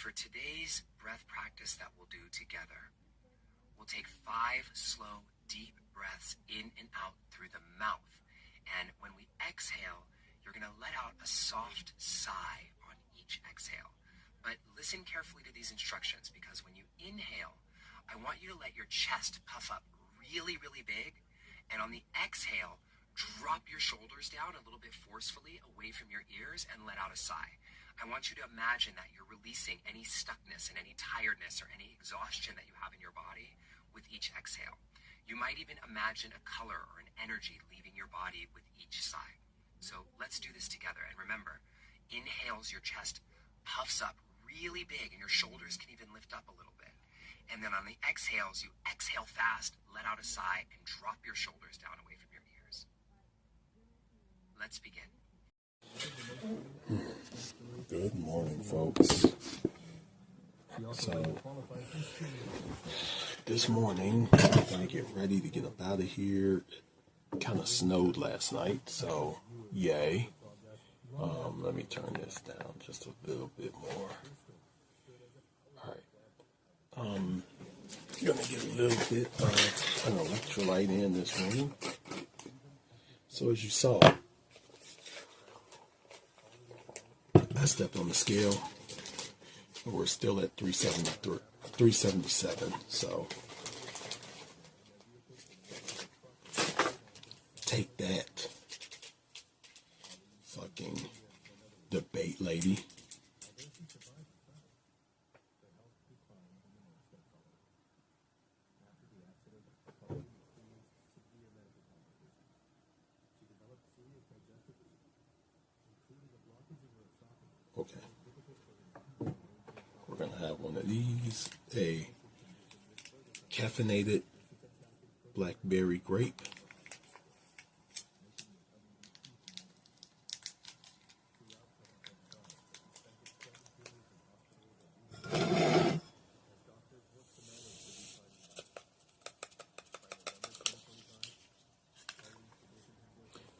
for today's breath practice that we'll do together, we'll take 5 slow, deep breaths in and out through the mouth. And when we exhale, you're going to let out a soft sigh on each exhale. But listen carefully to these instructions, because when you inhale, I want you to let your chest puff up really, really big. And on the exhale, drop your shoulders down a little bit forcefully away from your ears and let out a sigh. I want you to imagine that you're releasing any stuckness and any tiredness or any exhaustion that you have in your body with each exhale. You might even imagine a color or an energy leaving your body with each sigh. So let's do this together. And remember, inhales, your chest puffs up really big and your shoulders can even lift up a little bit. And then on the exhales, you exhale fast, let out a sigh, and drop your shoulders down away from your ears. Let's begin. Good morning, folks. So, this morning, I'm going to get ready to get up out of here. It kind of snowed last night, so yay. Let me turn this down just a little bit more. Alright. Going to get a little bit of an electrolyte in this morning. So as you saw, I stepped on the scale, and we're still at 377, so take that, fucking debate lady. Okay. We're going to have one of these, a caffeinated blackberry grape.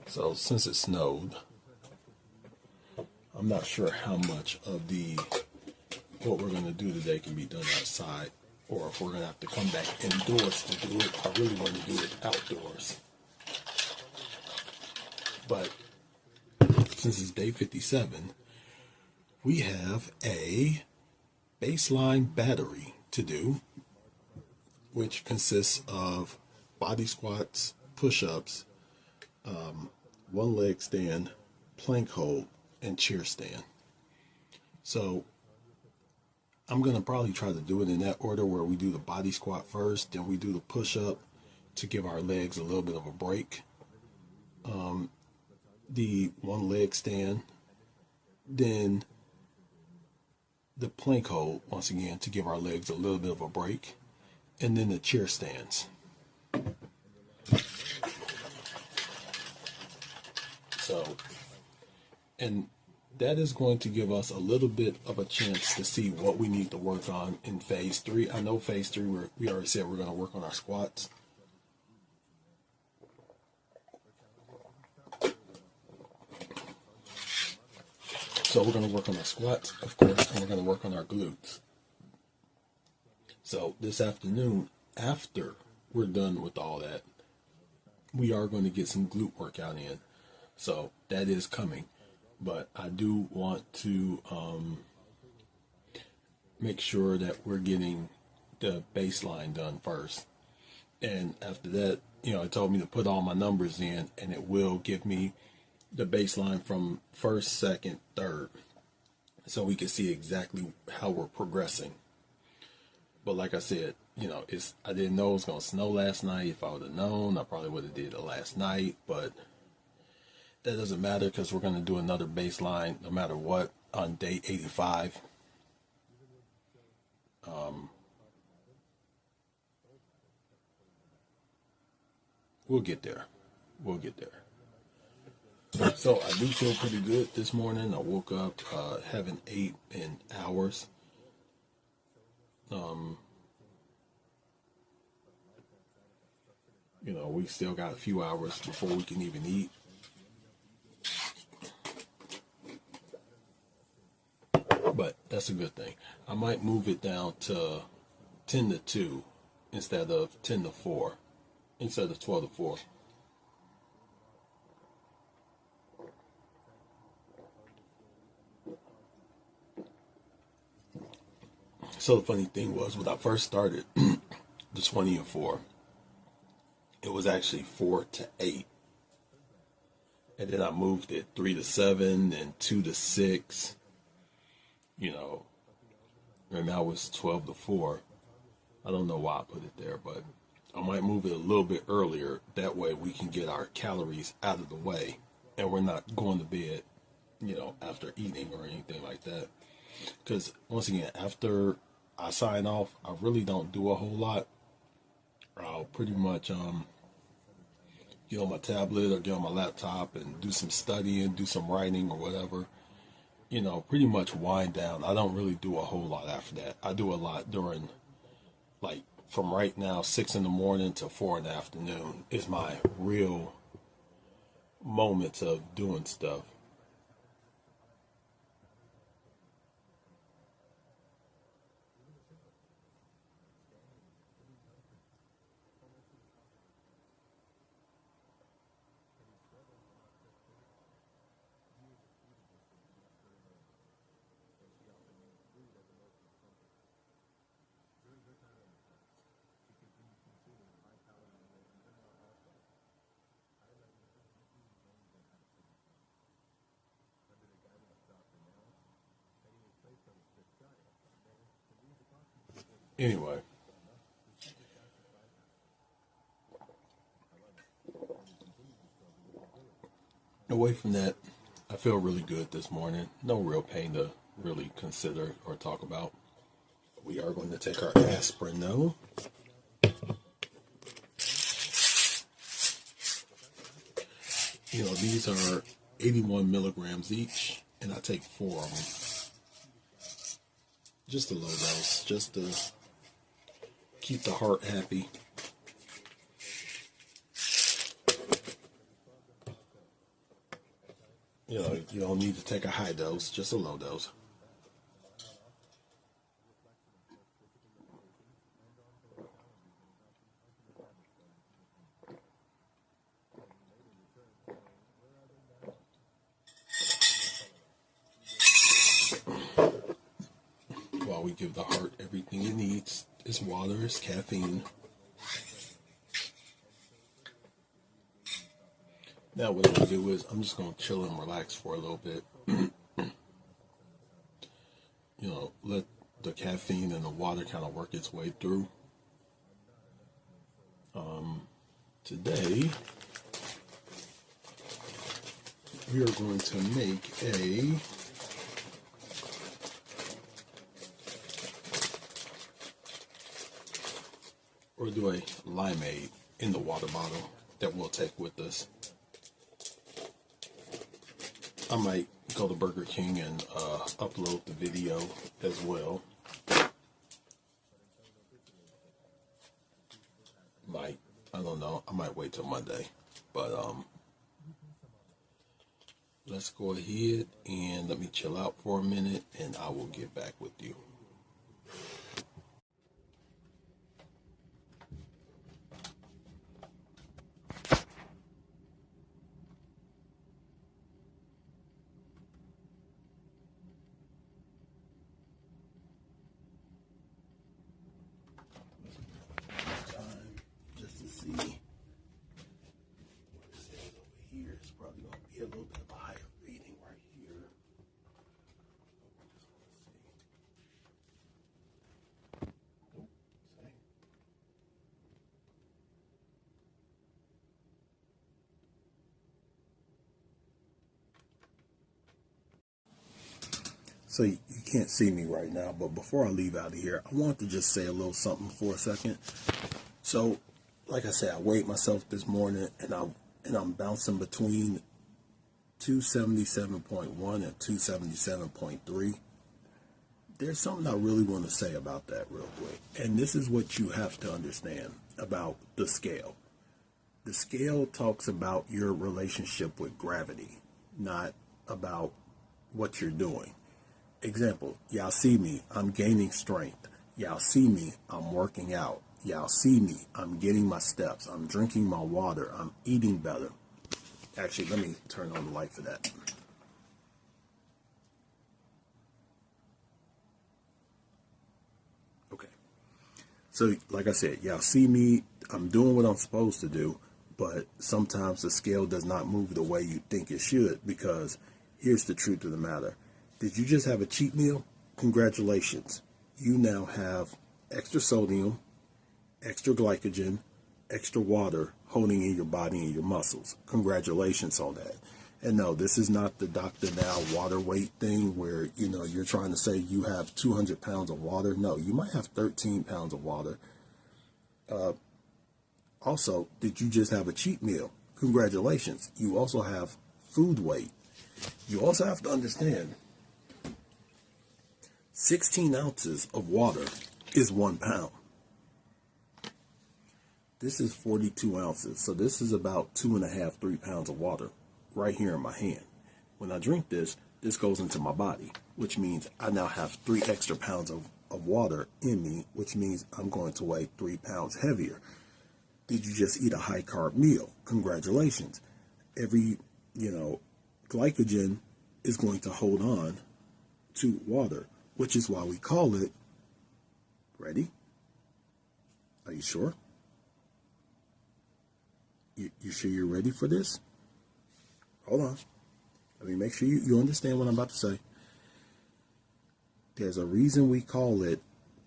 So since it snowed, I'm not sure how much of what we're going to do today can be done outside, or if we're going to have to come back indoors to do it. I really want to do it outdoors. But since it's day 57, we have a baseline battery to do, which consists of body squats, push-ups, one leg stand, plank hold, and chair stand. So I'm going to probably try to do it in that order, where we do the body squat first, then we do the push-up to give our legs a little bit of a break. The one leg stand, then the plank hold, once again, to give our legs a little bit of a break, and then the chair stands. So, and that is going to give us a little bit of a chance to see what we need to work on in phase 3. I know phase 3, we already said we're going to work on our squats. So we're going to work on our squats, of course, and we're going to work on our glutes. So this afternoon, after we're done with all that, we are going to get some glute workout in. So that is coming. But I do want to make sure that we're getting the baseline done first. And after that, it told me to put all my numbers in, and it will give me the baseline from first, second, third, so we can see exactly how we're progressing. But like I said, I didn't know it was going to snow last night. If I would have known, I probably would have did it last night, but that doesn't matter, because we're going to do another baseline no matter what on day 85. We'll get there. So I do feel pretty good this morning. I woke up, haven't ate in hours. We still got a few hours before we can even eat. But that's that's a good thing. I might move it down to 10 to 2 instead of 10 to 4, instead of 12 to 4. So the funny thing was, when I first started the 20 and 4, it was actually 4 to 8. And then I moved it 3 to 7 and 2 to 6, and now it's 12 to 4. I don't know why I put it there, but I might move it a little bit earlier. That way we can get our calories out of the way and we're not going to bed, after eating or anything like that. Because once again, after I sign off, I really don't do a whole lot. I'll pretty much get on my tablet or get on my laptop and do some studying, do some writing or whatever. Pretty much wind down. I don't really do a whole lot after that. I do a lot during, like, from right now, 6 in the morning to 4 in the afternoon is my real moments of doing stuff. Anyway, away from that, I feel really good this morning. No real pain to really consider or talk about. We are going to take our aspirin though. These are 81 milligrams each, and I take 4 of them. Just a low dose, just to keep the heart happy. You don't need to take a high dose, just a low dose. While we give the heart everything it needs, it's water, it's caffeine. Now what I'm going to do is I'm just going to chill and relax for a little bit. Let the caffeine and the water kind of work its way through. Today, we are going to make do a limeade in the water bottle that we'll take with us. I might go to Burger King and upload the video as well. I don't know. I might wait till Monday. But let's go ahead and let me chill out for a minute and I will get back with you. So you can't see me right now, but before I leave out of here, I want to just say a little something for a second. So, like I said, I weighed myself this morning, and I'm bouncing between 277.1 and 277.3. There's something I really want to say about that real quick, and this is what you have to understand about the scale. The scale talks about your relationship with gravity, not about what you're doing. Example, y'all see me, I'm gaining strength. Y'all see me, I'm working out. Y'all see me, I'm getting my steps. I'm drinking my water. I'm eating better. Actually, let me turn on the light for that. Okay. So, like I said, y'all see me, I'm doing what I'm supposed to do, but sometimes the scale does not move the way you think it should, because here's the truth of the matter. Did you just have a cheat meal? Congratulations. You now have extra sodium, extra glycogen, extra water holding in your body and your muscles. Congratulations on that. And no, this is not the Dr. Now water weight thing where, you're trying to say you have 200 pounds of water. No, you might have 13 pounds of water. Also, did you just have a cheat meal? Congratulations. You also have food weight. You also have to understand 16 ounces of water is 1 pound. This is 42 ounces. So this is about 2.5, 3 pounds of water right here in my hand. When I drink this, this goes into my body, which means I now have 3 extra pounds of water in me, which means I'm going to weigh 3 pounds heavier. Did you just eat a high carb meal? Congratulations. Every, glycogen is going to hold on to water, which is why we call it, ready? Are you sure? You sure you're ready for this? Hold on. Let me make sure you understand what I'm about to say. There's a reason we call it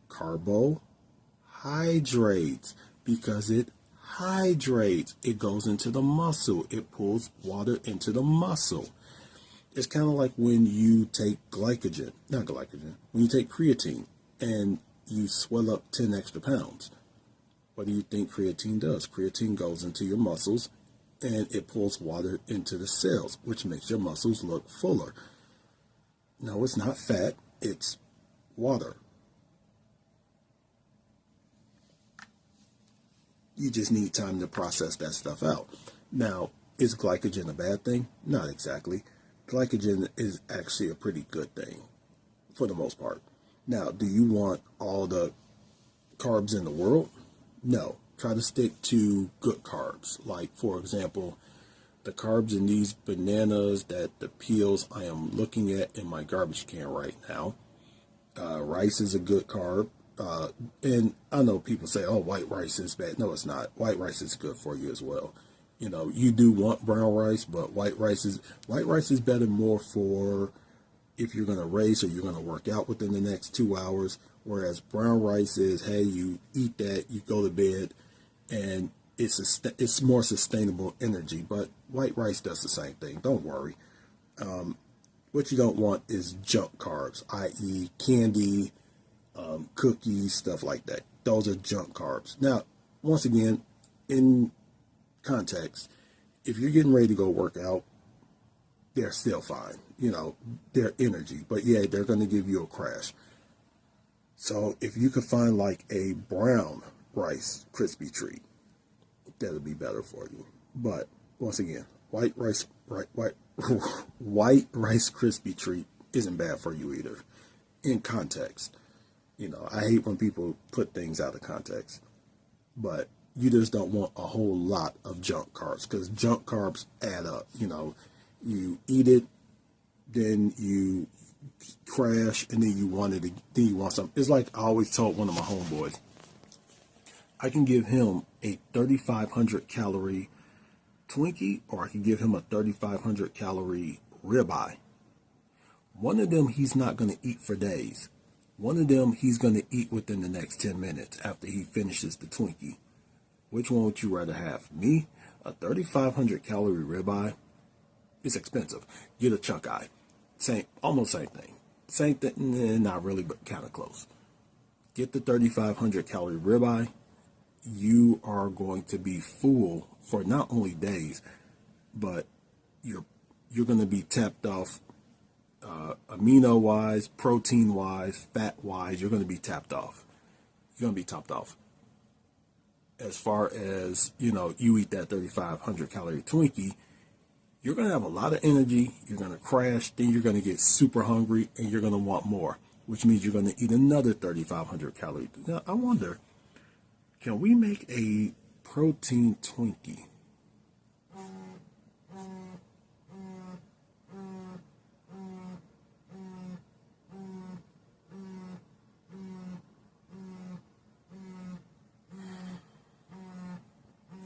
carbohydrates, because it hydrates. It goes into the muscle. It pulls water into the muscle. It's kind of like when you take when you take creatine and you swell up 10 extra pounds. What do you think creatine does? Creatine goes into your muscles and it pulls water into the cells, which makes your muscles look fuller. No, it's not fat, it's water. You just need time to process that stuff out. Now, is glycogen a bad thing? Not exactly. Glycogen is actually a pretty good thing for the most part. Now, do you want all the carbs in the world? No. Try to stick to good carbs. Like, for example, the carbs in these bananas, the peels I am looking at in my garbage can right now. Rice is a good carb. And I know people say, oh, white rice is bad. No, it's not. White rice is good for you as well. You do want brown rice, but white rice is better more for if you're going to race or you're going to work out within the next 2 hours. Whereas brown rice is, hey, you eat that, you go to bed, and it's more sustainable energy. But white rice does the same thing. Don't worry. What you don't want is junk carbs, i.e. candy, cookies, stuff like that. Those are junk carbs. Now, once again, in context, if you're getting ready to go work out, they're still fine. They're energy. But yeah, they're going to give you a crash. So if you could find like a brown rice crispy treat, that'll be better for you. But once again, white rice crispy treat isn't bad for you either. In context, I hate when people put things out of context, but you just don't want a whole lot of junk carbs, because junk carbs add up. You eat it, then you crash, and then you want something. It's like I always told one of my homeboys, I can give him a 3,500 calorie Twinkie, or I can give him a 3,500 calorie ribeye. One of them he's not going to eat for days. One of them he's going to eat within the next 10 minutes after he finishes the Twinkie. Which one would you rather have? Me? A 3,500 calorie ribeye? It's expensive. Get a chuck eye. Almost same thing. Same thing, not really, but kind of close. Get the 3,500 calorie ribeye. You are going to be full for not only days, but you're going to be tapped off amino wise, protein wise, fat wise. You're going to be tapped off. You're going to be topped off. As far as, you eat that 3,500 calorie Twinkie, you're going to have a lot of energy, you're going to crash, then you're going to get super hungry, and you're going to want more, which means you're going to eat another 3,500 calories. Now, I wonder, can we make a protein Twinkie?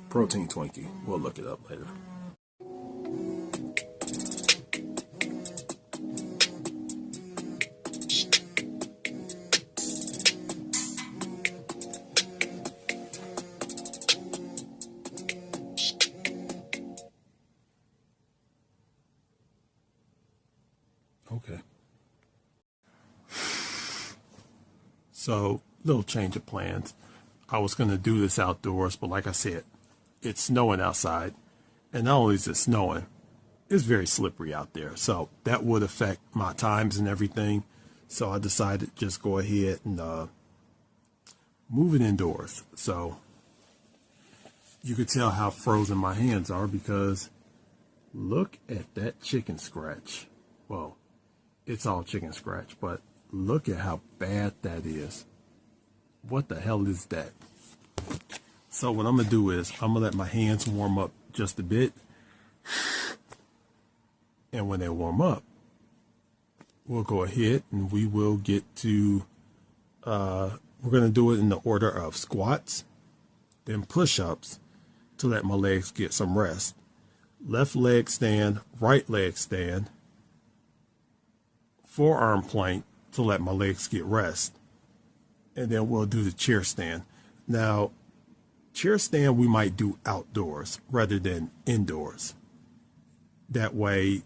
Protein Twinkie. We'll look it up later. Okay. So, little change of plans. I was going to do this outdoors, but like I said, it's snowing outside. And not only is it snowing, it's very slippery out there. So that would affect my times and everything. So I decided to just go ahead and move it indoors. So you could tell how frozen my hands are because look at that chicken scratch. Well, it's all chicken scratch, but look at how bad that is. What the hell is that? So what I'm going to do is I'm going to let my hands warm up just a bit. And when they warm up, we'll go ahead and we will get to, we're going to do it in the order of squats, then push-ups to let my legs get some rest. Left leg stand, right leg stand, forearm plank to let my legs get rest. And then we'll do the chair stand. Now, chair stand we might do outdoors rather than indoors. That way,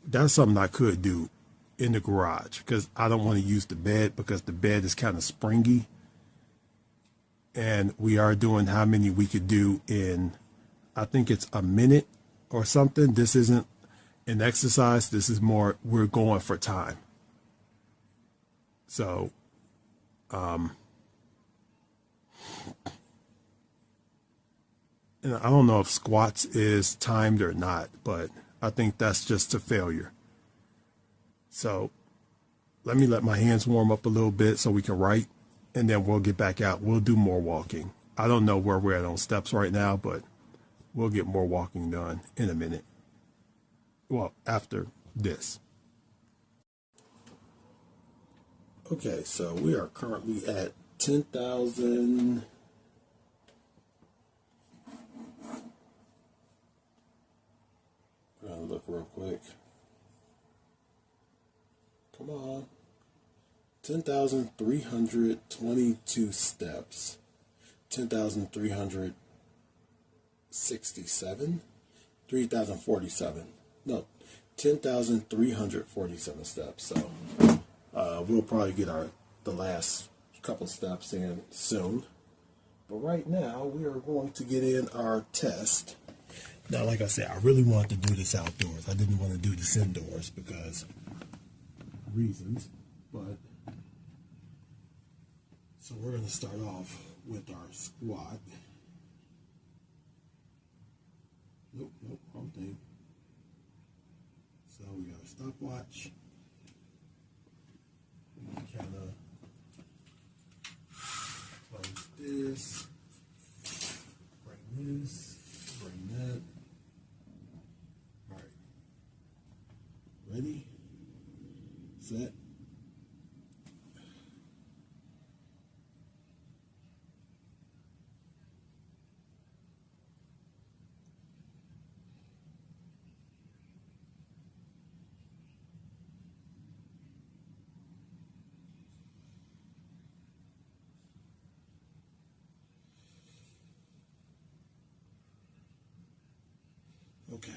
that's something I could do in the garage because I don't want to use the bed because the bed is kind of springy. And we are doing how many we could do in, I think it's a minute or something. This isn't an exercise. This is more, we're going for time. So, and I don't know if squats is timed or not, but I think that's just a failure. So let me let my hands warm up a little bit so we can write, and then we'll get back out. We'll do more walking. I don't know where we're at on steps right now, but we'll get more walking done in a minute. Well, after this. Okay, so we are currently at 10,000. I'm gonna look real quick. Come on. 10,322 steps. 10,367? 3,047. No, 10,347 steps. So we'll probably get the last couple steps in soon. But right now, we are going to get in our test. Now, like I said, I really wanted to do this outdoors. I didn't want to do this indoors because reasons. But so we're going to start off with our squat. Nope, wrong thing. So we got a stopwatch. We kind of close this, bring this, bring that. All right. Ready? Set. Okay.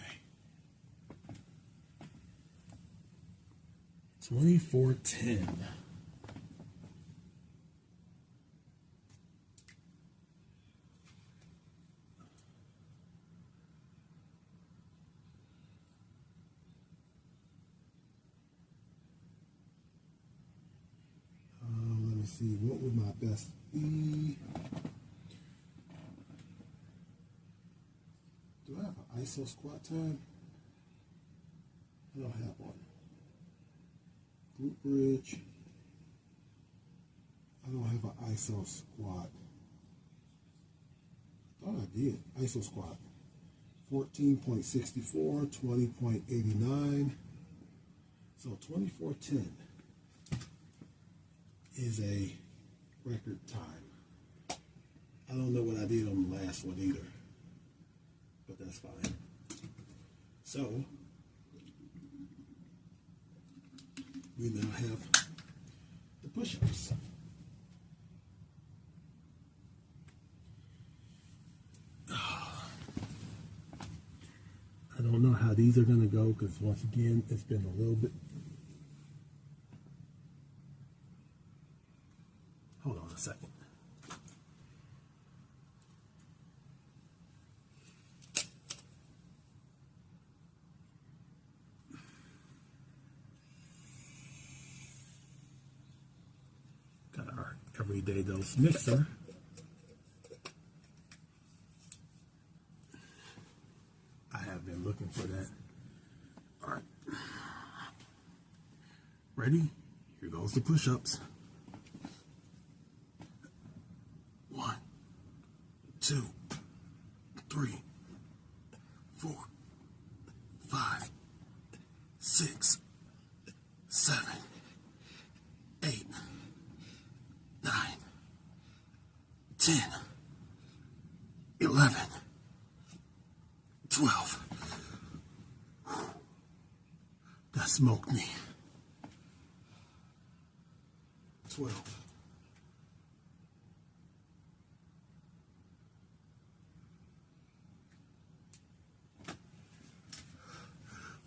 2410. Let me see. What would my best be? Do I have ISO squat time. I don't have one. Glute bridge. I don't have an ISO squat. I thought I did. ISO squat. 14.64, 20.89. So 24:10 is a record time. I don't know what I did on the last one either, but that's fine. So we now have the push-ups. I don't know how these are going to go because once again it's been a little bit. Hold on a second. Got our everyday dose mixer. I have been looking for that. All right. Ready? Here goes the push-ups. 1, 2, 3, 4, 5, 6, 7, 8, 9, 10, 11, 12. That smoked me. 12.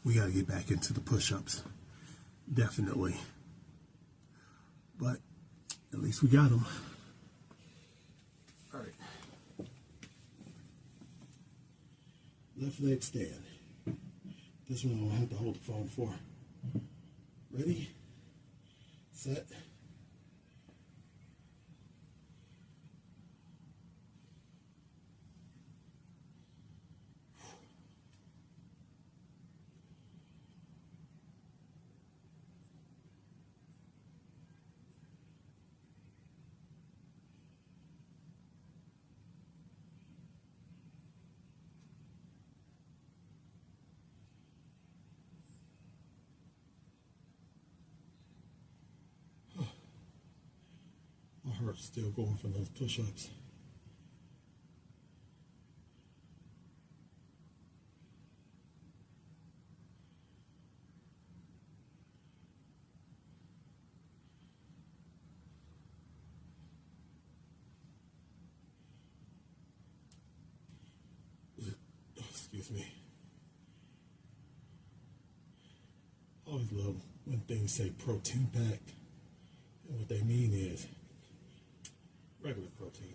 We got to get back into the push-ups. Definitely. But at least we got them. All right. Left leg stand. This one I don't have to hold the phone for. Ready? Set. My heart's still going from those push-ups. Excuse me. I always love when things say protein packed. And what they mean is regular protein.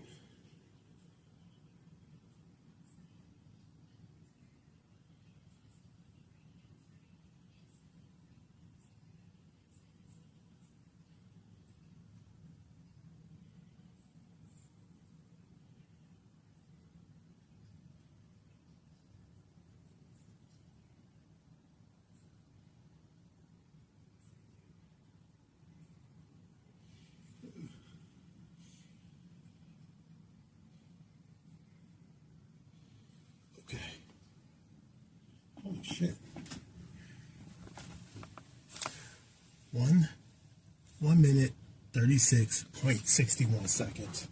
Okay. Holy shit. 1 minute 36.61 seconds.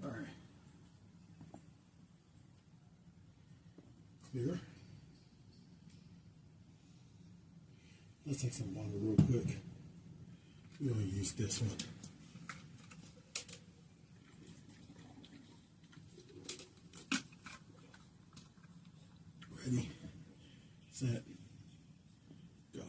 All right. Clear. Let's take some water real quick. We're going to use this one. Ready, set, go.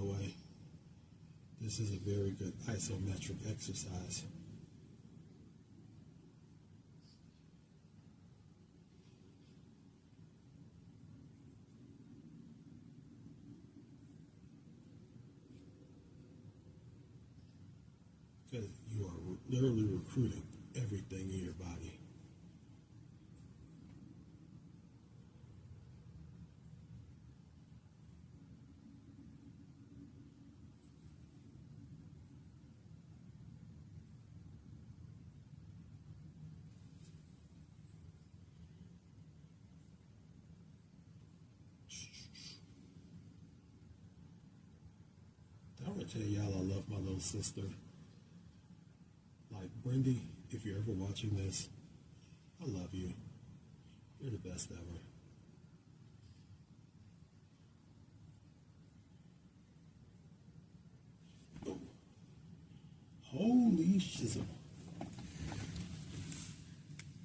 the way. This is a very good isometric exercise. Because you are literally recruiting everything in your body. I'm gonna tell y'all I love my little sister. Like, Brindy, if you're ever watching this, I love you. You're the best ever. Oh. Holy shizzle.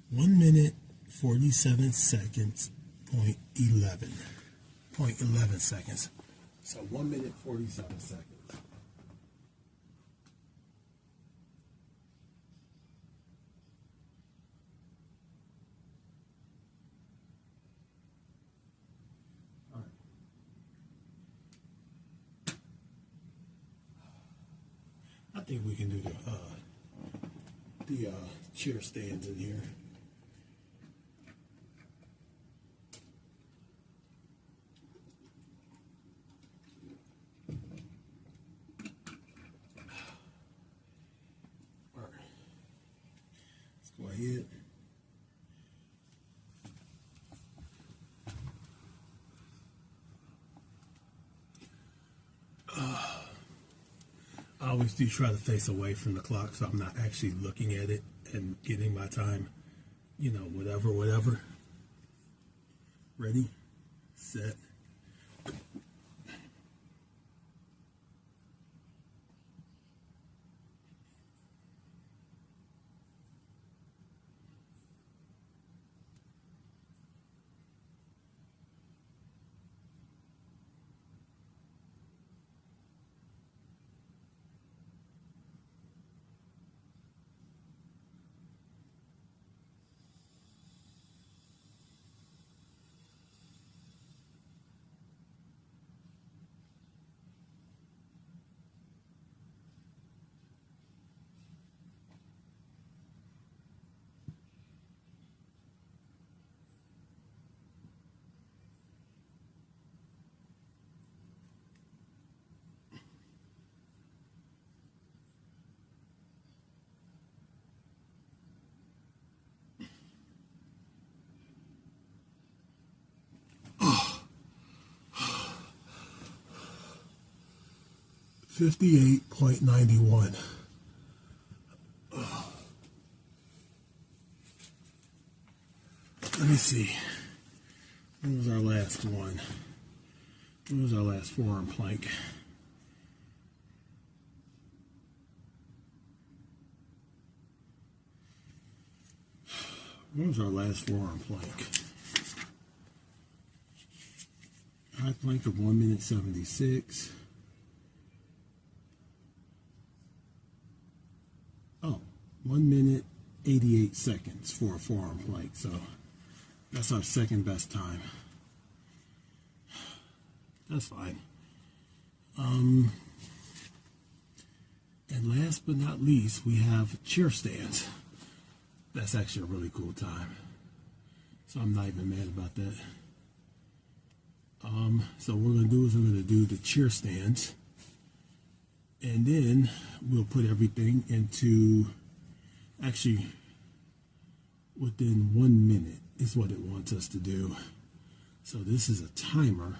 1 minute, 47 seconds, point 11. 0.11 seconds. So 1 minute, 47 seconds. I think we can do the chair stands in here. All right, let's go ahead. I always do try to face away from the clock so I'm not actually looking at it and getting my time, you know, whatever. Ready, set. Oh. 58.91. Let me see. What was our last one? What was our last forearm plank? What was our last forearm plank? High plank of 1 minute 76. Oh, 1 minute 88 seconds for a forearm plank. So that's our second best time. That's fine. And last but not least, we have chair stands. That's actually a really cool time. So I'm not even mad about that. So what we're going to do is we're going to do the chair stands. And then we'll put everything into, actually, within 1 minute is what it wants us to do. So this is a timer.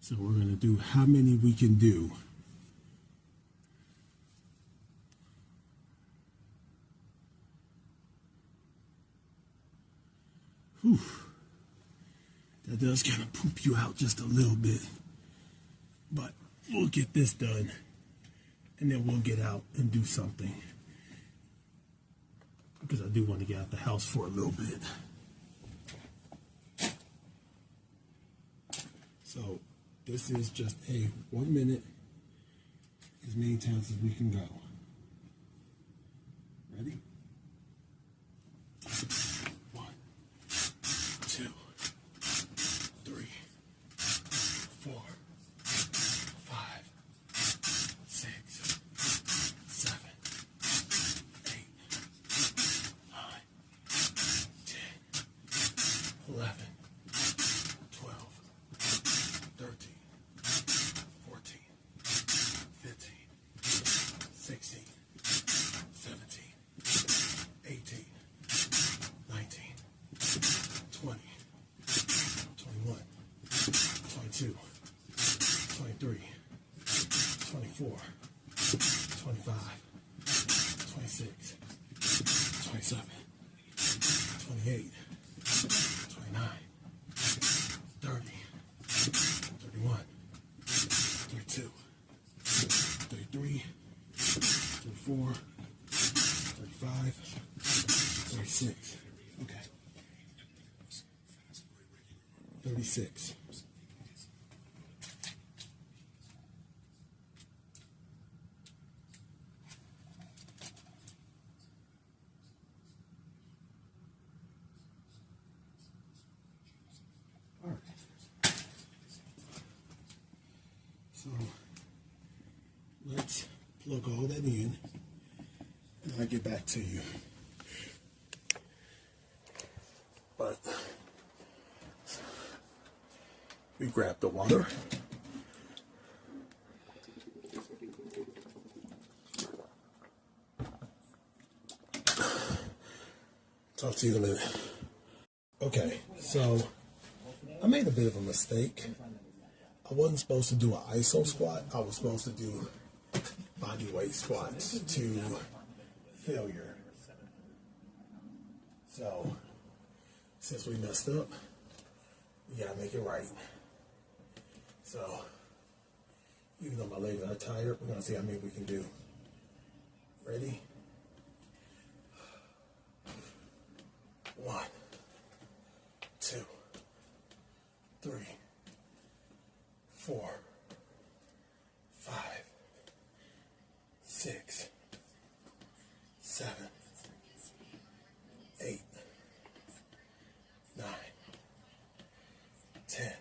So we're going to do how many we can do. Whew. That does kind of poop you out just a little bit. But we'll get this done. And then we'll get out and do something. Because I do want to get out the house for a little bit. So this is just a 1 minute, as many times as we can go. Ready? 1, 2, 3, 4, 5, 6, 7, 8, 9, 10, 11, 12, 13, 14, 15, 16, 17, 18, 19, 20, 21, 22, 23, 24, 25, 26, 27, 28, 29, 30, 31, 32, 33, 34, 35, 36. Okay. 36. All right. So let's plug all that in and I'll get back to you. But we grab the water. Talk to you in a minute. Okay, so I made a bit of a mistake. I wasn't supposed to do an ISO squat. I was supposed to do body weight squats to failure. So since we messed up, we gotta make it right. So even though my legs are tired, we're gonna see how many we can do. Ready? 1, 2, 3, 4, 5, 6, 7, 8, 9, 10,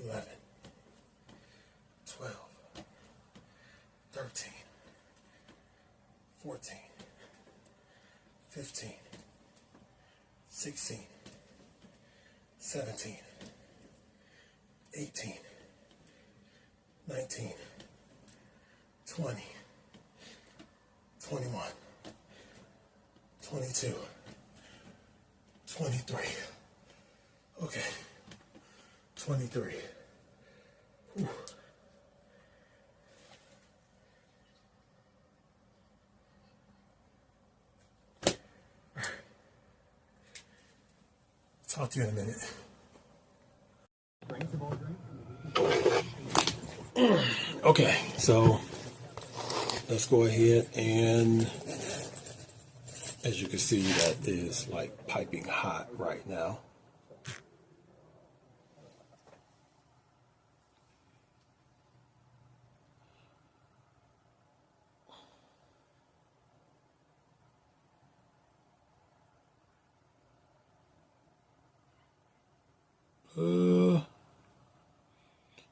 11, 12, 13, 14, 15, 16, 17, 18, 19, 20, 21, 22, 23. Okay, 23. Whew. Talk to you in a minute. Okay, so let's go ahead and, as you can see, that is like piping hot right now.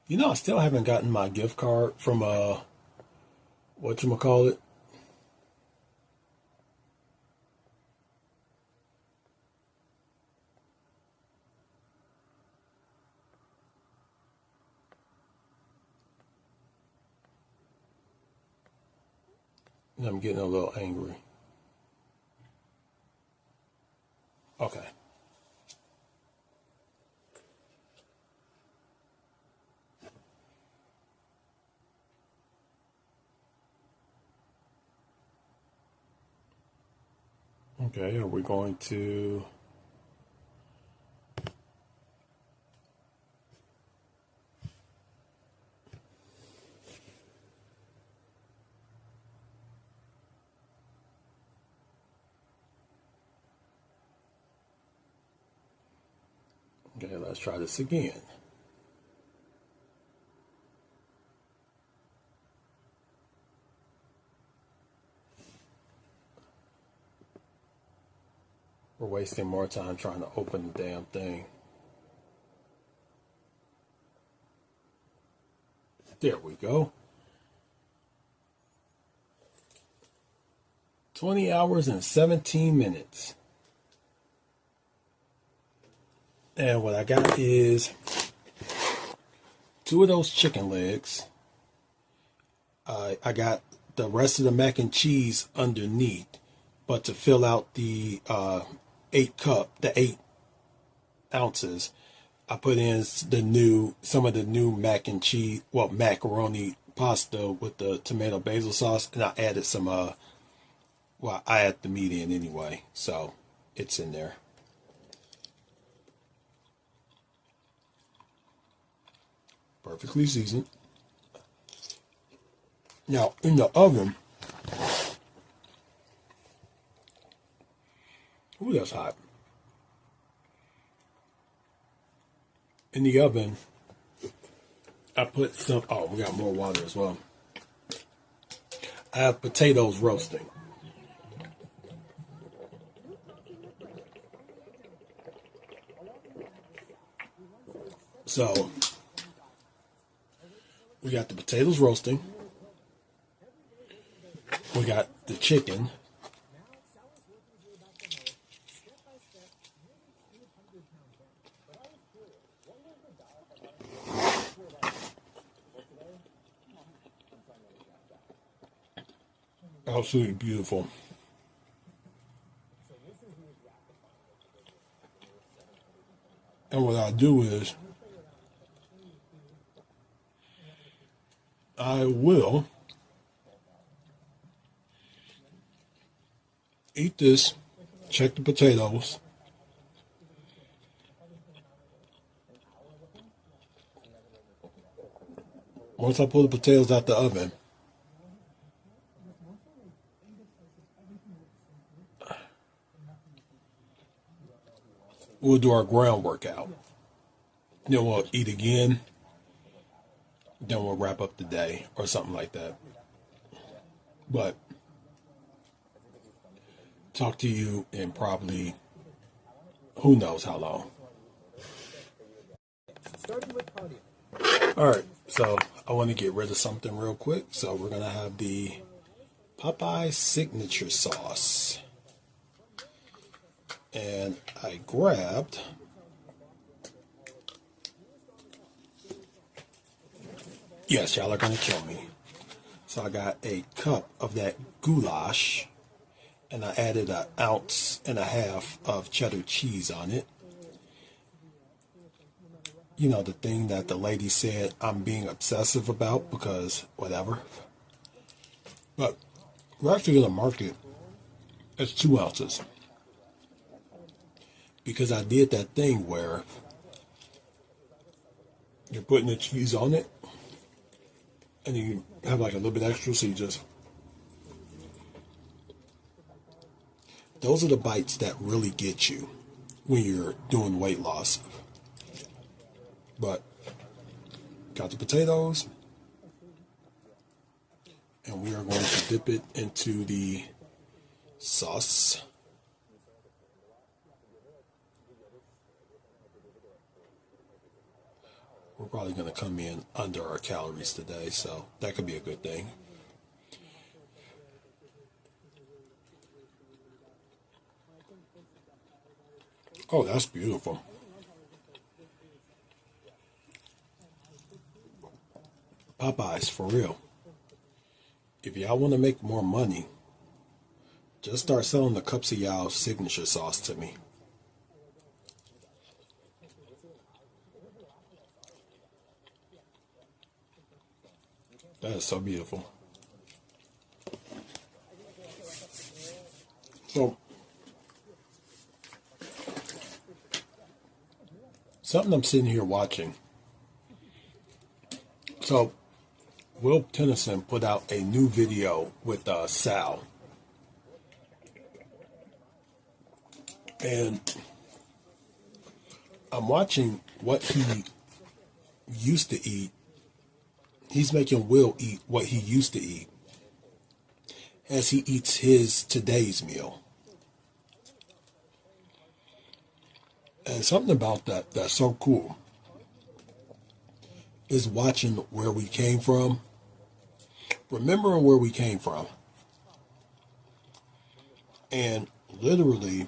You know, I still haven't gotten my gift card from whatchamacallit. And I'm getting a little angry. Okay. Okay, are we going to... Okay, let's try this again. wasting more time trying to open the damn thing. There we go. 20 hours and 17 minutes. And what I got is 2 of those chicken legs. I got the rest of the mac and cheese underneath, but to fill out the 8 ounces, I put in some of the new mac and cheese, macaroni pasta with the tomato basil sauce, and I added some, I add the meat in anyway, so it's in there. Perfectly seasoned. Now, in the oven, ooh, that's hot. In the oven, I put some, we got more water as well. I have potatoes roasting. So, we got the potatoes roasting. We got the chicken. Absolutely beautiful. And what I do is I will eat this, check the potatoes, once I pull the potatoes out the oven, we'll do our ground workout. Then we'll eat again. Then we'll wrap up the day or something like that. But talk to you in probably who knows how long. Alright, so I want to get rid of something real quick. So we're going to have the Popeye signature sauce. And I grabbed yes, y'all are gonna kill me. So I got a cup of that goulash, and I added 1.5 ounces of cheddar cheese on it. You know, the thing that the lady said I'm being obsessive about because whatever. But we're actually gonna mark it as 2 ounces. Because I did that thing where you're putting the cheese on it and you have like a little bit extra, so you just, those are the bites that really get you when you're doing weight loss. But got the potatoes, and we are going to dip it into the sauce. We're probably going to come in under our calories today, so that could be a good thing. Oh, that's beautiful. Popeyes, for real. If y'all want to make more money, just start selling the cups of y'all signature sauce to me. That is so beautiful. So, something I'm sitting here watching. So, Will Tennyson put out a new video with Sal. And I'm watching what he used to eat. He's making Will eat what he used to eat as he eats his today's meal. And something about that that's so cool is watching where we came from, remembering where we came from, and literally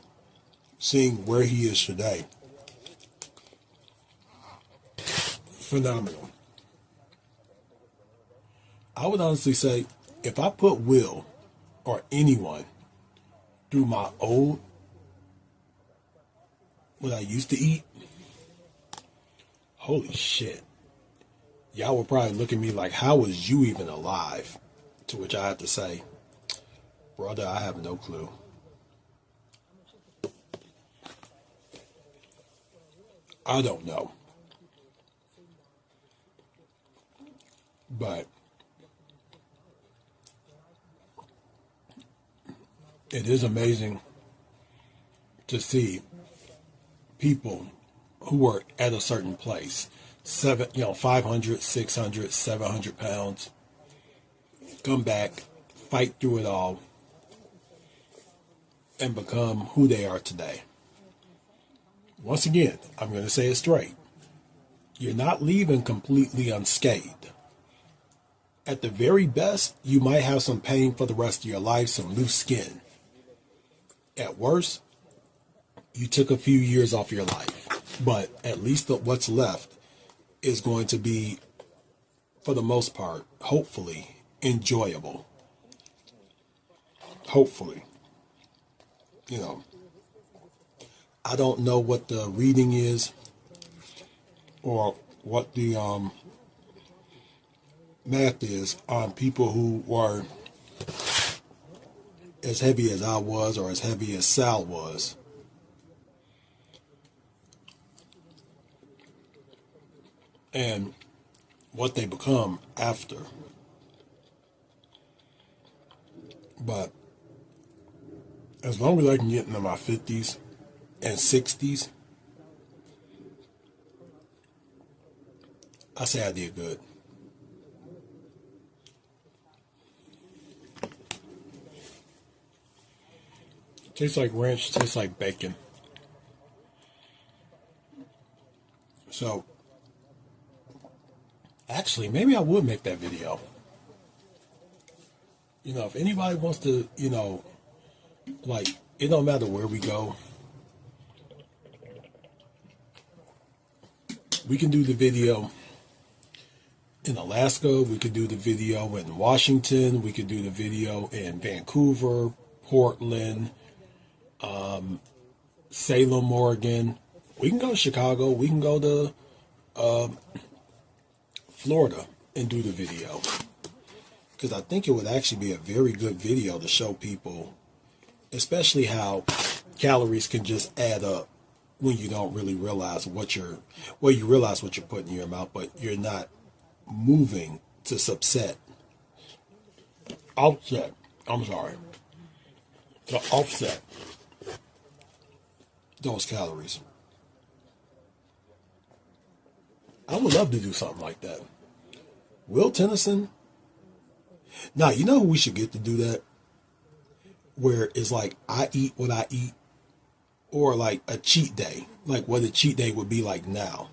seeing where he is today. Phenomenal. I would honestly say if I put Will or anyone through my old, what I used to eat, holy shit. Y'all would probably look at me like, how was you even alive? To which I have to say, brother, I have no clue. I don't know. But it is amazing to see people who were at a certain place, 500, 600, 700 pounds, come back, fight through it all, and become who they are today. Once again, I'm going to say it straight. You're not leaving completely unscathed. At the very best, you might have some pain for the rest of your life, some loose skin. At worst, you took a few years off your life, but at least what's left is going to be, for the most part, hopefully, enjoyable. Hopefully. I don't know what the reading is or what the math is on people who were as heavy as I was or as heavy as Sal was. And what they become after. But as long as I can get into my 50s and 60s, I say I did good. Tastes like ranch, tastes like bacon. So, actually, maybe I would make that video. If anybody wants to, it don't matter where we go. We can do the video in Alaska. We could do the video in Washington. We could do the video in Vancouver, Portland, Salem, Oregon. We can go to Chicago. We can go to Florida and do the video. Because I think it would actually be a very good video to show people, especially how calories can just add up when you don't really realize you realize what you're putting in your mouth, but you're not moving to offset those calories. I would love to do something like that. Will Tennyson? Now, you know who we should get to do that? Where it's like, I eat what I eat. Or like a cheat day. Like what a cheat day would be like now.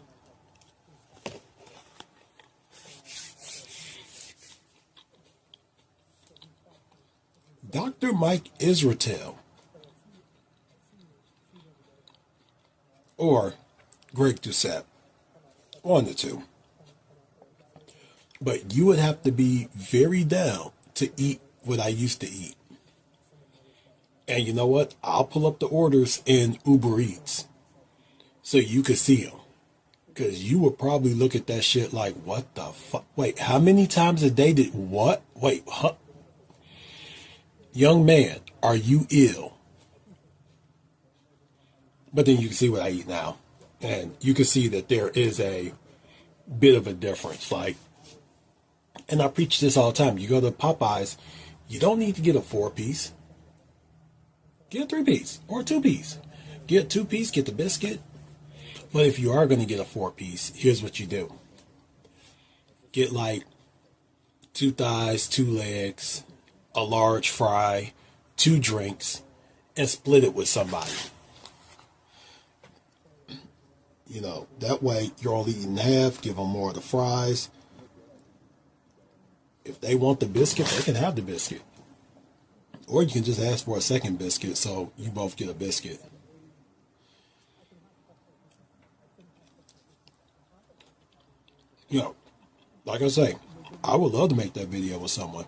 Dr. Mike Israetel. Or Greg Doucette. One of the two. But you would have to be very down to eat what I used to eat. And you know what? I'll pull up the orders in Uber Eats so you could see them. Because you would probably look at that shit like, what the fuck? Wait, how many times a day did what? Wait, huh? Young man, are you ill? But then you can see what I eat now. And you can see that there is a bit of a difference. Like, and I preach this all the time. You go to Popeyes, you don't need to get a 4-piece. Get a 3-piece or a 2-piece. Get a 2-piece, get the biscuit. But if you are going to get a 4-piece, here's what you do. Get like 2 thighs, 2 legs, a large fry, 2 drinks, and split it with somebody. You know, that way you're only eating half, give them more of the fries. If they want the biscuit, they can have the biscuit. Or you can just ask for a second biscuit so you both get a biscuit. You know, like I say, I would love to make that video with someone.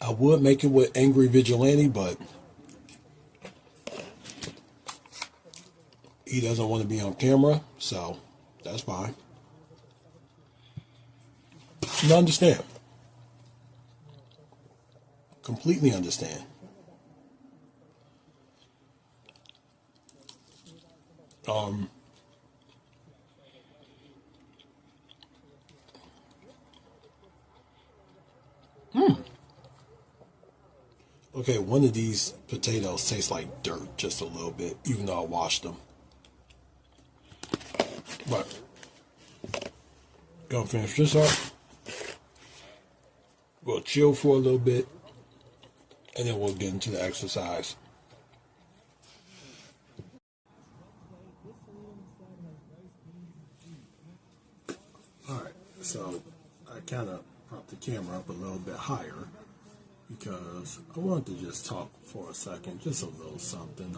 I would make it with Angry Vigilante, but he doesn't want to be on camera, so that's fine. I understand. Completely understand. Okay, one of these potatoes tastes like dirt just a little bit, even though I washed them. But, gonna finish this up. We'll chill for a little bit, and then we'll get into the exercise. Alright, so I kind of propped the camera up a little bit higher because I wanted to just talk for a second, just a little something.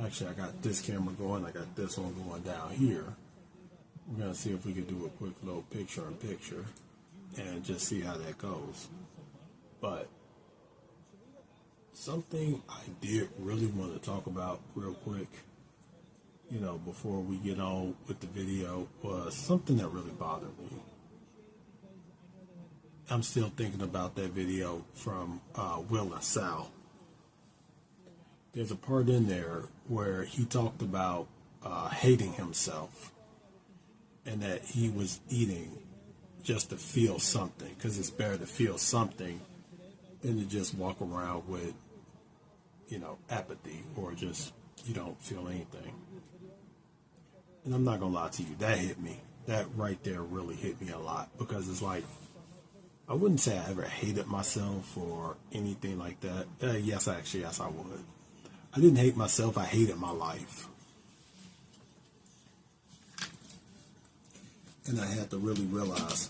Actually, I got this camera going, I got this one going down here. We're going to see if we can do a quick little picture-in-picture and just see how that goes. But something I did really want to talk about real quick, you know, before we get on with the video, was something that really bothered me. I'm still thinking about that video from Will and Sal. There's a part in there where he talked about hating himself and that he was eating just to feel something, because it's better to feel something than to just walk around with, you know, apathy or just you don't feel anything. And I'm not gonna lie to you, that hit me. That right there really hit me a lot, because it's like, I wouldn't say I ever hated myself or anything like that. Yes, I would. I didn't hate myself, I hated my life. And I had to really realize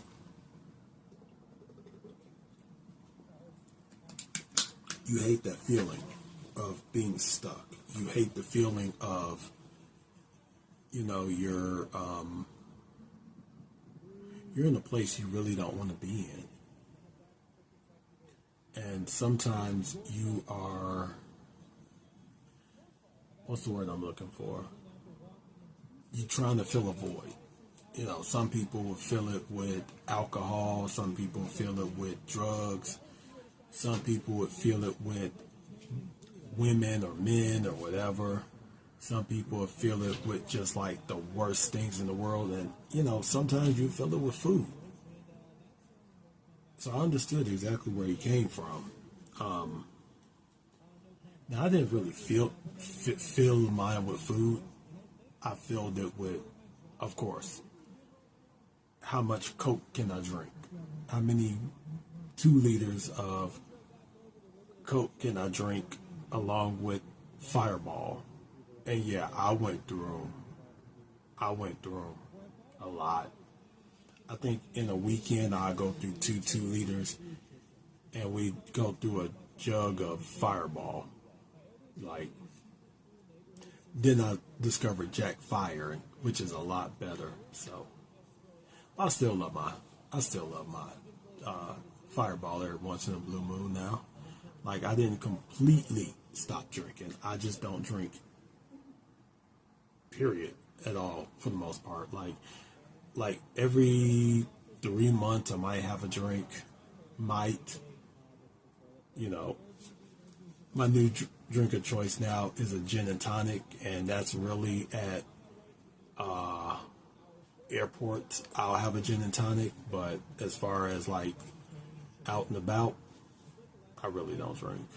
you hate that feeling of being stuck. You hate the feeling of, you know, you're in a place you really don't want to be in. And sometimes you are, what's the word I'm looking for? You're trying to fill a void. You know, some people will fill it with alcohol, some people feel it with drugs, some people would feel it with women or men or whatever. Some people feel it with just like the worst things in the world, and you know, sometimes you feel it with food. So I understood exactly where he came from. Now I didn't really fill mine with food. I filled it with, of course, how much Coke can I drink? How many 2 liters of Coke can I drink along with Fireball? And yeah, I went through a lot. I think in a weekend I go through 2 liters, and we go through a jug of Fireball. Like, then I discovered Jack Fire, which is a lot better. So I still love my Fireball every once in a blue moon now. Like, I didn't completely stop drinking. I just don't drink, period, at all, for the most part. Like every 3 months I might have a drink. You know, my new drink of choice now is a gin and tonic, and that's really at airports. I'll have a gin and tonic, but as far as like out and about, I really don't drink.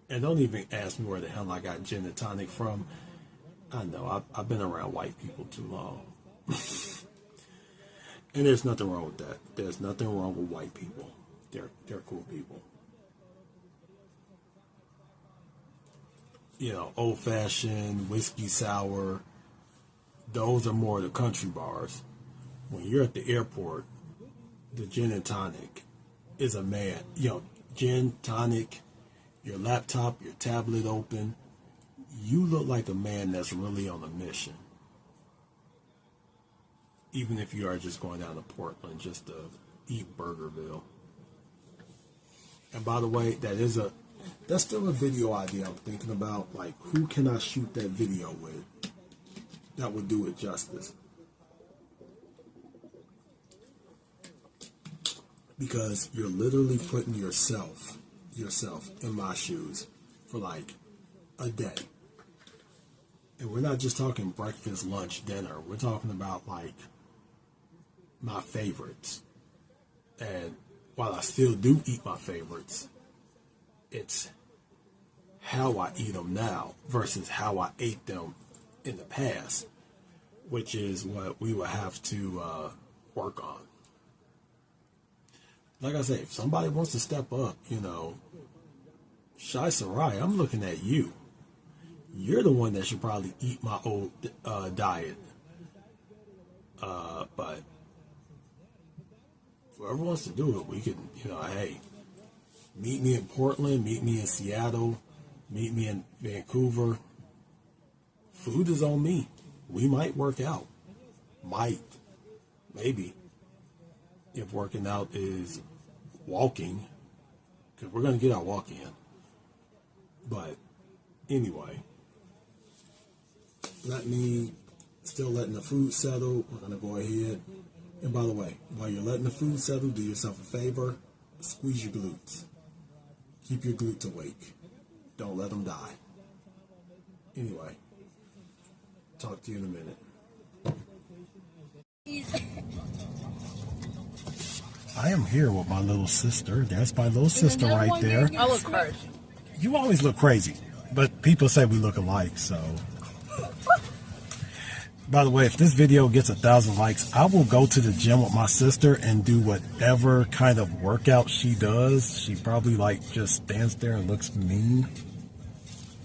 And don't even ask me where the hell I got gin and tonic from. I know, I've been around white people too long. And there's nothing wrong with that. There's nothing wrong with white people. They're cool people. you know, old fashioned, whiskey sour. Those are more the country bars. When you're at the airport, the gin and tonic is a man. You know, gin, tonic, your laptop, your tablet open. You look like a man that's really on a mission. Even if you are just going down to Portland just to eat Burgerville. And by the way, that's still a video idea I'm thinking about. Like, who can I shoot that video with that would do it justice? Because you're literally putting yourself in my shoes for like a day. And we're not just talking breakfast, lunch, dinner. We're talking about like my favorites. And while I still do eat my favorites, it's how I eat them now versus how I ate them in the past, which is what we will have to work on. Like I say, if somebody wants to step up, you know, Shai Sarai, I'm looking at you. You're the one that should probably eat my old diet. But whoever wants to do it, we can, you know, hey, meet me in Portland, meet me in Seattle, meet me in Vancouver. Food is on me. We might work out. Might. Maybe. If working out is walking, because we're going to get our walk in. But anyway, still letting the food settle. We're going to go ahead. And by the way, while you're letting the food settle, do yourself a favor. Squeeze your glutes. Keep your glutes awake. Don't let them die. Anyway, talk to you in a minute. I am here with my little sister. That's my little sister right there. I look crazy. You always look crazy, but people say we look alike, so. By the way, if this video gets 1,000 likes, I will go to the gym with my sister and do whatever kind of workout she does. She probably like just stands there and looks mean.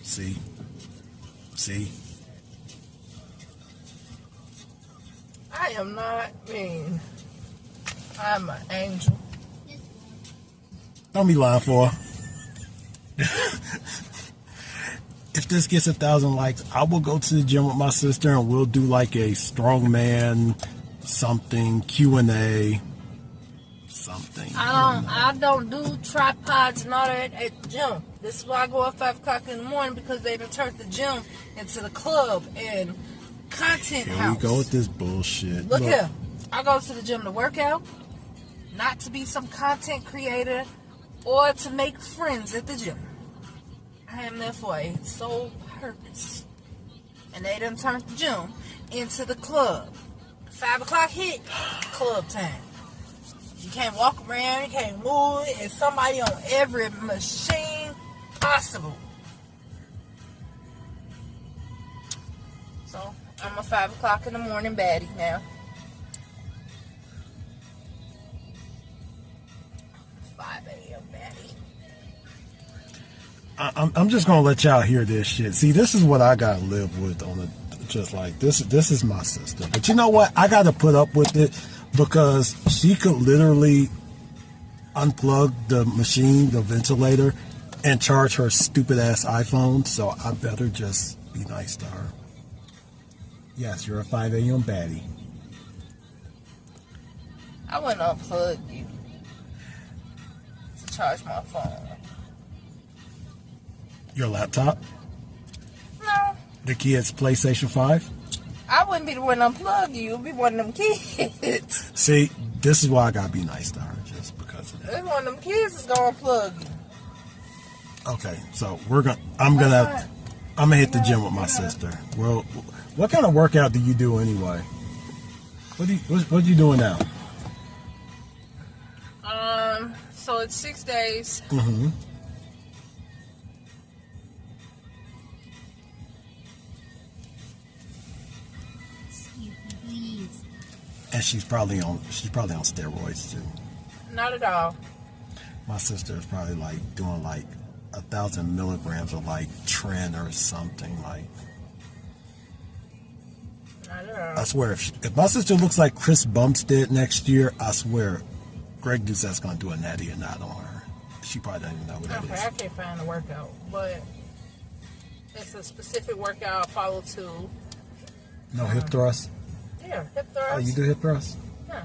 See? I am not mean. I'm an angel. Don't be lying for her. If this gets 1,000 likes, I will go to the gym with my sister and we'll do like a strongman something, Q&A, something. I don't do tripods and all that at the gym. This is why I go at 5 o'clock in the morning, because they done turned the gym into the club and content Here house. we go with this bullshit. Look here. I go to the gym to work out, not to be some content creator or to make friends at the gym. I am there for a sole purpose. And they done turned the gym into the club. 5 o'clock hit, club time. You can't walk around, you can't move, and somebody on every machine possible. So, I'm a 5 o'clock in the morning baddie now. 5 a.m. baddie. I'm just gonna let y'all hear this shit. See, this is what I gotta live with on just like this. This is my sister. But you know what? I gotta put up with it because she could literally unplug the machine, the ventilator, and charge her stupid ass iPhone. So I better just be nice to her. Yes, you're a 5 a.m. baddie. I wouldn't unplug you to charge my phone. Your laptop? No. The kid's PlayStation 5? I wouldn't be the one to unplug you. It would be one of them kids. See, this is why I gotta be nice to her, just because of that. It's one of them kids that's gonna unplug you. Okay, so I'm gonna hit the gym with my sister. Well, what kind of workout do you do anyway? What you doing now? So it's 6 days. Mm-hmm. And she's probably on steroids too. Not at all. My sister is probably like doing like 1,000 milligrams of like Tren or something like. I swear, if my sister looks like Chris Bumstead next year, I swear, Greg Doucette's gonna do a natty or not on her. She probably doesn't even know what that is. I can't find the workout, but it's a specific workout I follow too. No hip thrust? Yeah, hip thrust. Oh, you do hip thrust? Yeah.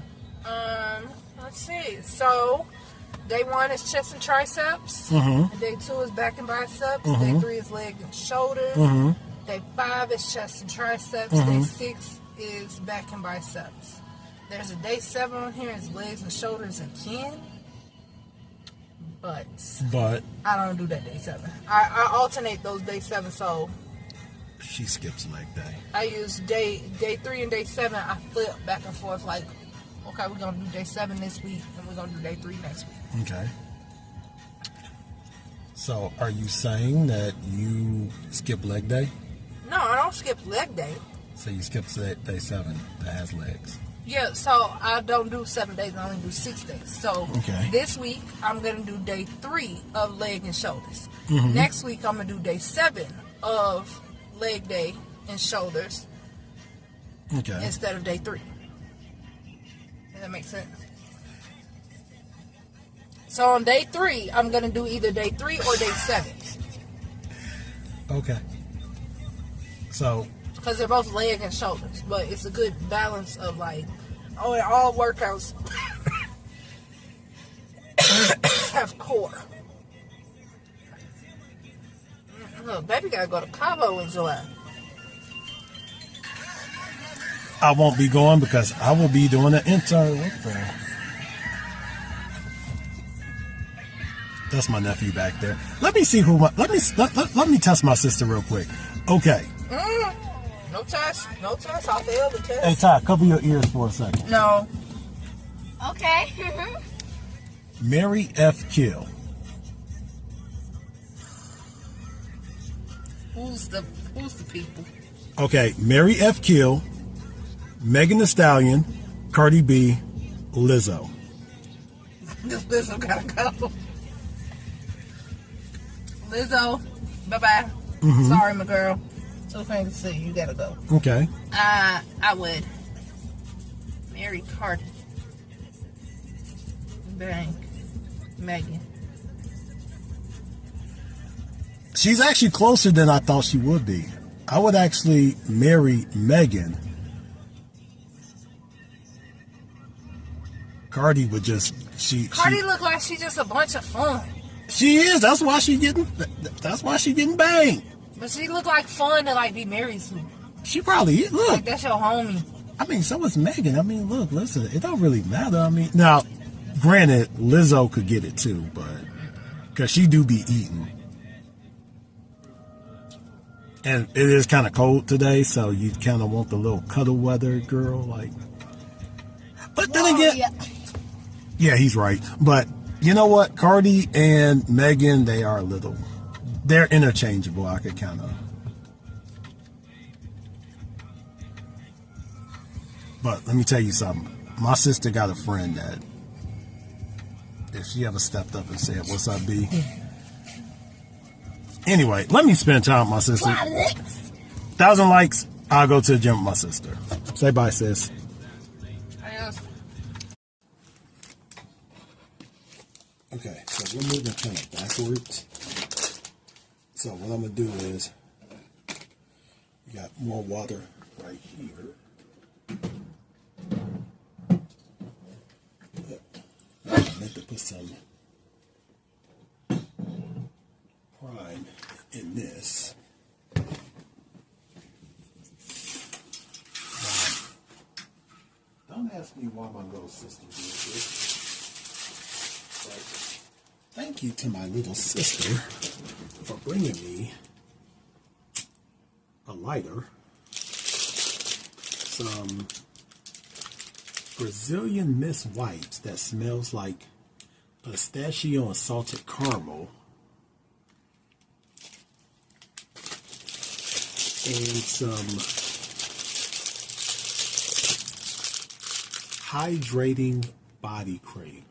Let's see. So, day 1 is chest and triceps. Day 2 is back and biceps. Day 3 is leg and shoulders. Day 5 is chest and triceps. Day 6 is back and biceps. There's a day 7 on here. It's legs and shoulders again. But I don't do that day 7. I alternate those day 7. So she skips leg day. I use day 3 and day 7. I flip back and forth. Like, okay, we're gonna do day 7 this week, and we're gonna do day 3 next week. Okay. So, are you saying that you skip leg day? No, I don't skip leg day. So you skip day 7 that has legs. Yeah, so I don't do 7 days, I only do 6 days. So this week, I'm going to do day 3 of leg and shoulders. Next week, I'm going to do day 7 of leg day and shoulders instead of day 3. Does that make sense? So on day 3, I'm going to do either day 3 or day 7. Okay. So... because they're both leg and shoulders, but it's a good balance of like, all workouts have core. Look, baby gotta go to Cabo in July. I won't be going because I will be doing an intern with her. That's my nephew back there. Let me see who let me test my sister real quick. Okay. No test. No test. I'll fail the test. Hey, Ty, cover your ears for a second. No. Okay. Mary F. Kill. Who's the people? Okay, Mary F. Kill, Megan Thee Stallion, Cardi B, Lizzo. Lizzo gotta go. Lizzo, bye-bye. Sorry, my girl. So thanks to see you gotta go. Okay. I would marry Cardi. Bang. Megan. She's actually closer than I thought she would be. I would actually marry Megan. Cardi would just Cardi look like she's just a bunch of fun. She is. That's why she getting banged. But she look like fun to like be married to. She probably is. Look. Like that's your homie. I mean, so is Megan. I mean, look, listen, it don't really matter. I mean, now, granted, Lizzo could get it too, but because she do be eating. And it is kind of cold today, so you kind of want the little cuddle weather girl, like. But then again, yeah, he's right. But you know what? Cardi and Megan, they're interchangeable. I could kind of. But let me tell you something. My sister got a friend that if she ever stepped up and said, "What's up, B?" Anyway, let me spend time with my sister. 1,000 likes, I'll go to the gym with my sister. Say bye, sis. Okay, so we're moving kind of backwards. So what I'm going to do is, we got more water right here. I meant to put some prime in this. Don't ask me why my little sister did this. But thank you to my little sister for bringing me a lighter, some Brazilian Miss Whites that smells like pistachio and salted caramel, and some hydrating body cream.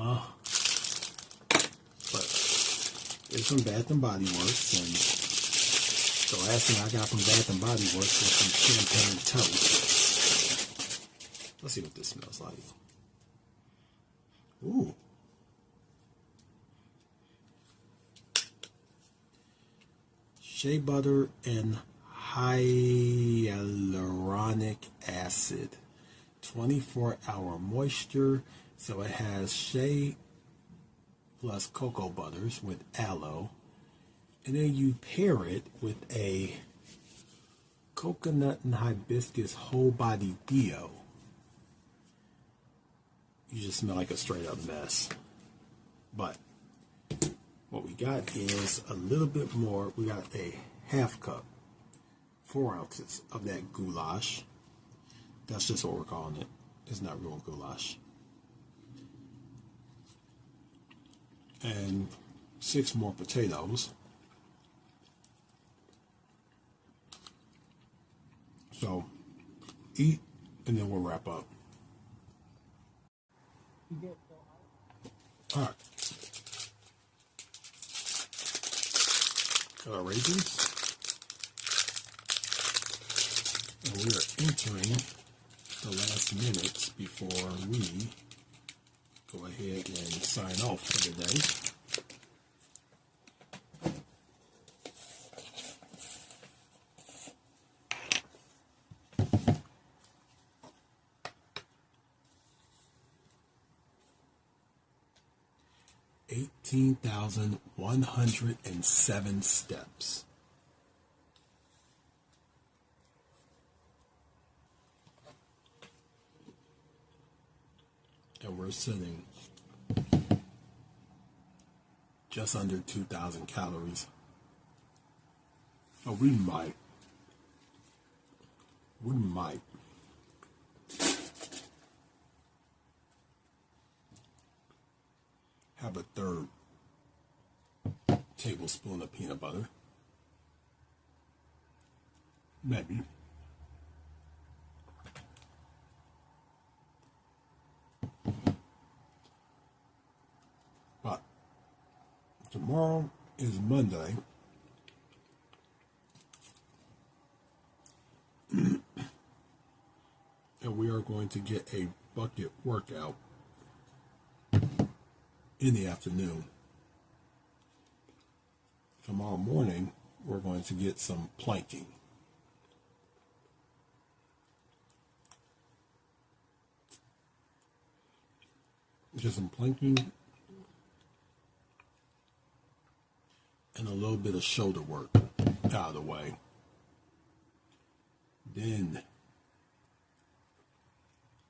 But it's from Bath and Body Works, and the last thing I got from Bath and Body Works was some champagne toast. Let's see what this smells like. Ooh. Shea butter and hyaluronic acid. 24-hour moisture. So it has shea plus cocoa butters with aloe. And then you pair it with a coconut and hibiscus whole body deo. You just smell like a straight up mess. But what we got is a little bit more. We got a half cup, 4 ounces of that goulash. That's just what we're calling it. It's not real goulash. And 6 more potatoes. So eat and then we'll wrap up. All right. Got our raisins. And we are entering the last minutes before we go ahead and sign off for the day. $18,107 steps. And we're sitting just under 2,000 calories. Oh, we might have a third tablespoon of peanut butter. Maybe. But tomorrow is Monday. And we are going to get a bucket workout in the afternoon. Tomorrow morning, we're going to get some planking. Get some planking and a little bit of shoulder work out of the way. Then,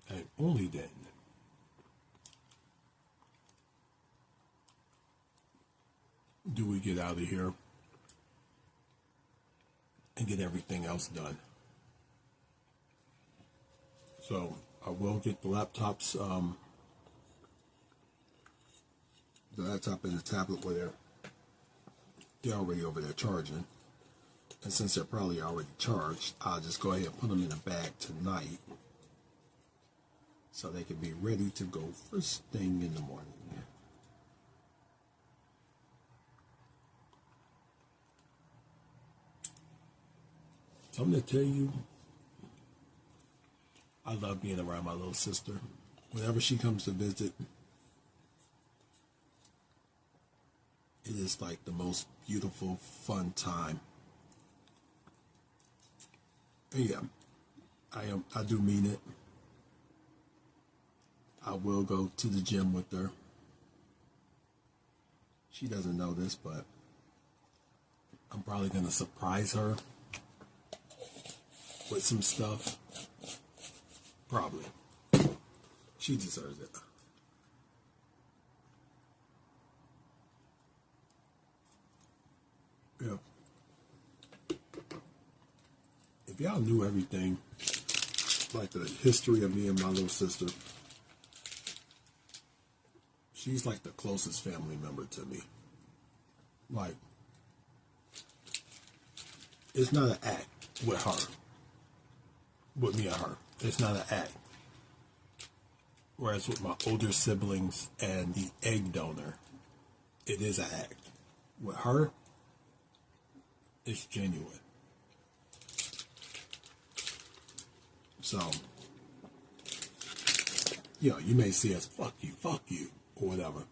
and only then, do we get out of here and get everything else done. So I will get the laptops, the laptop and the tablet where they're already over there charging. And since they're probably already charged, I'll just go ahead and put them in a bag tonight so they can be ready to go first thing in the morning. So I'm going to tell you, I love being around my little sister. Whenever she comes to visit, it is like the most beautiful, fun time. And yeah, I do mean it. I will go to the gym with her. She doesn't know this, but I'm probably going to surprise her with some stuff. Probably. She deserves it. Yeah. If y'all knew everything, like the history of me and my little sister, she's like the closest family member to me. Like, it's not an act with her. With me and her. It's not an act. Whereas with my older siblings and the egg donor, it is an act. With her, it's genuine. So, you may see us fuck you, or whatever.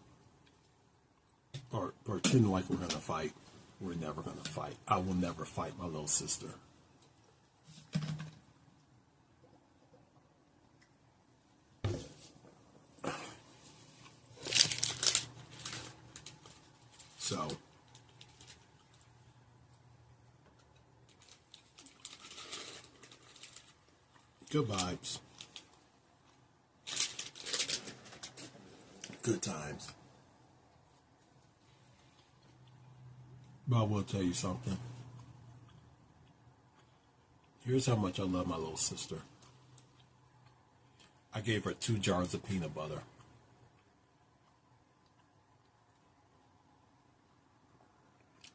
Or pretend like we're going to fight. We're never going to fight. I will never fight my little sister. So, good vibes. Good times. But I will tell you something. Here's how much I love my little sister. I gave her 2 jars of peanut butter.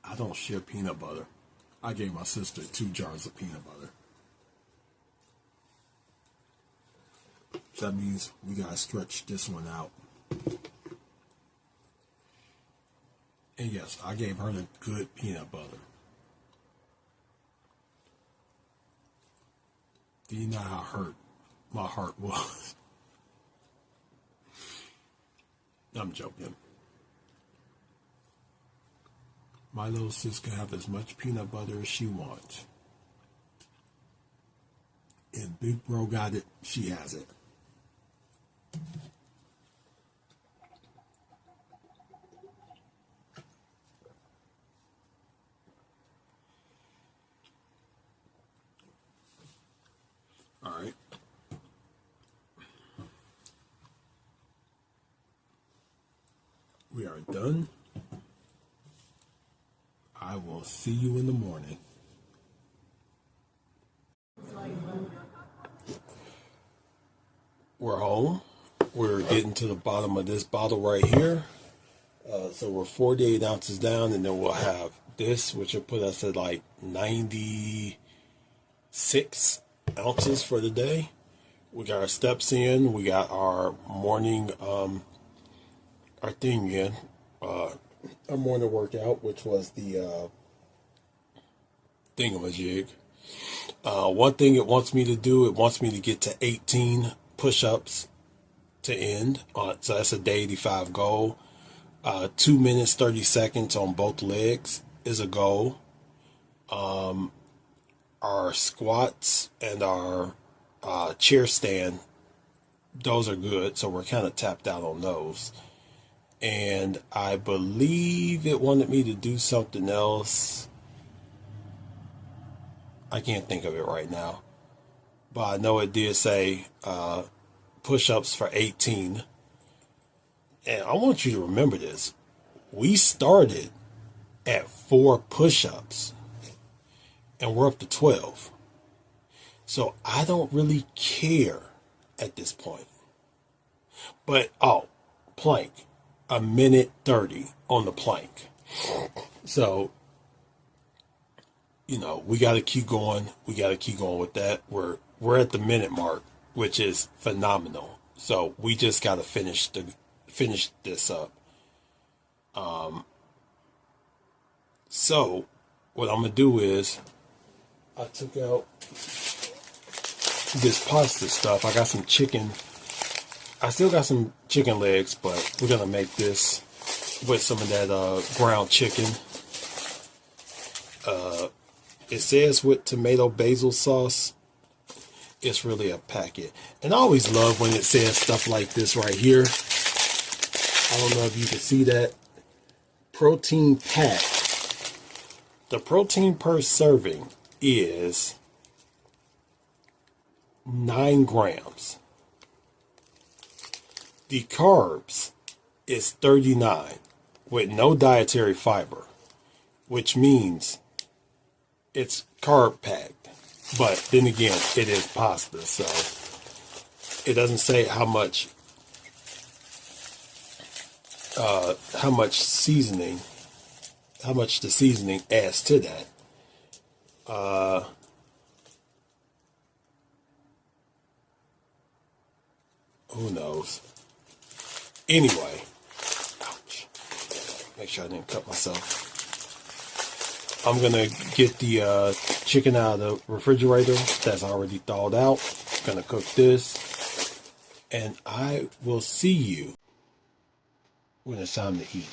I don't share peanut butter. I gave my sister 2 jars of peanut butter. So that means we gotta stretch this one out. And yes, I gave her the good peanut butter. Do you know how hurt my heart was? I'm joking. My little sis can have as much peanut butter as she wants. If Big Bro got it, she has it. All right. We are done. I will see you in the morning. We're home. We're getting to the bottom of this bottle right here. So we're 48 ounces down, and then we'll have this, which will put us at like 96 ounces for the day. We got our steps in. We got our morning, our thing in. Our morning workout, which was the thingamajig. One thing it wants me to do, it wants me to get to 18 push-ups to end. So that's a day 85 goal. 2 minutes, 30 seconds on both legs is a goal. Our squats and our chair stand, those are good. So we're kind of tapped out on those. And I believe it wanted me to do something else. I can't think of it right now. But I know it did say push-ups for 18. And I want you to remember this. We started at 4 push-ups. And we're up to 12. So I don't really care at this point. But, plank. 1:30 on the plank. So, we got to keep going. We got to keep going with that. We're at the minute mark, which is phenomenal. So we just got to finish this up. So what I'm gonna do is I took out this pasta stuff. I got some chicken. I still got some chicken legs, but we're gonna make this with some of that ground chicken. It says with tomato basil sauce. It's really a packet. And I always love when it says stuff like this right here. I don't know if you can see that. Protein pack. The protein per serving is 9 grams. The carbs is 39 with no dietary fiber, which means it's carb packed. But then again, it is pasta, so it doesn't say how much seasoning, how much the seasoning adds to that. who knows? Anyway, ouch. Make sure I didn't cut myself. I'm gonna get the chicken out of the refrigerator that's already thawed out. Gonna cook this, and I will see you when it's time to eat.